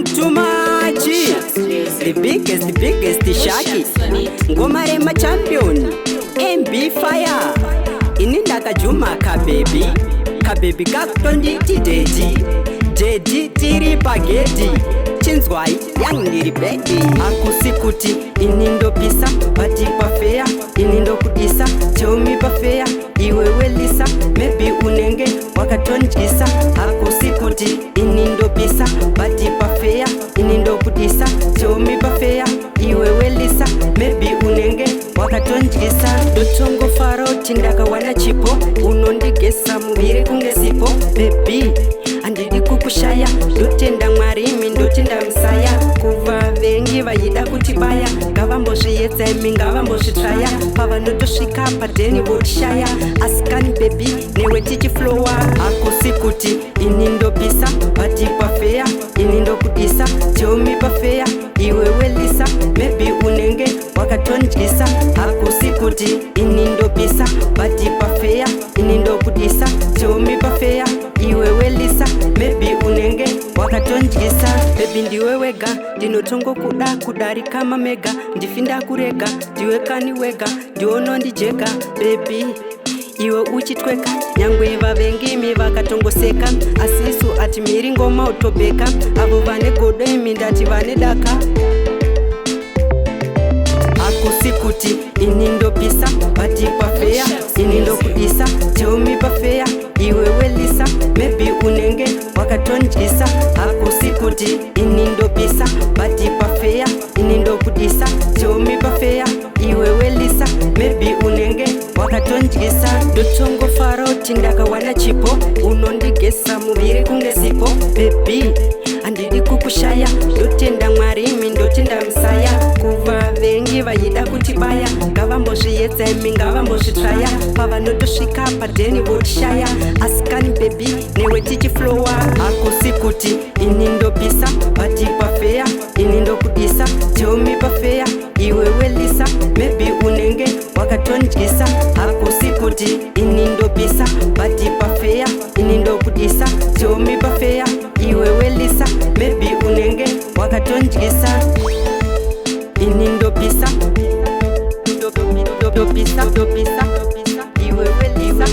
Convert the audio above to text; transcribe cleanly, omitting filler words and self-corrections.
too much. The biggest shaki. Ngomarema champion. MB fire. Inindaka juma kabebi. Kabebi kakutonditi Dedi tiri pageti. Chinzwai yang niri bedi. Akusikuti inindopisa bati pafea. Inindokudisa chomi pafea. Iwewe lisa maybe unenge wakatonjisa. Akusikuti inindopisa bati pafea. Inindokudisa chomi pafea. Iwewe lisa maybe unenge wakatonjisa. Dotongo faro tindaka wana chipo. Unondigesa mubiri kungesipo. Baby andidi kukushaya. Dotenda mwarimi ndotenda msaya. Kuva vengi vayida kutibaya. Ngavambozviyedza imi ngavambozvitraya. Pavanotosvika padheni votishaya. Asikani baby newe tichiflowa. Akusikuti inindopisa bati pafea. Inindokudisa chomi pafea. Iwewe lisa maybe unenge wakatonjisa. Akusikuti inindopisa bati pafea. Inindokudisa chomi pafea. Iwewe lisa maybe unenge wakatonjisa. Baby ndiwe wega ndinotongo kudari kama mega. Ndifinda kurega ndiwe kani wega. Ndiono ndijeka baby iwe uchitweka. Nyangwe vavengimi vakatongoseka. Asisu ati miri ngoma utobeka. Avo vane godo imi ndati vane daka. Akusikuti inindopisa bati pafea. Inindokudisa chomi pafea. Iwewe lisa maybe unenge wakatonjisa. Akusikuti inindopisa bati pafea. Inindokudisa chomi pafea. Iwewe lisa maybe unenge wakatonjisa. Dotongo faro tindaka wana chipo. Unondigesa mubiri kungesipo. Baby andidi kukushaya. Dotenda mwarimi ndotenda msaya. Kuva vengi vayida kutibaya. Ngavambozviyedza imi ngavambozvitraya. Pavanotosvika padheni votishaya. Asikani baby newe tichiflowa. Akusikuti inindopisa bati pafea. Inindokudisa chomi pafea. Iwewe lisa maybe unenge wakatonjisa. Akusikuti inindopisa bati pafea. Inindokudisa chomi pafea. Iwewe lisa maybe unenge wakatonjisa. Inindopisa dopisa iwewe lisa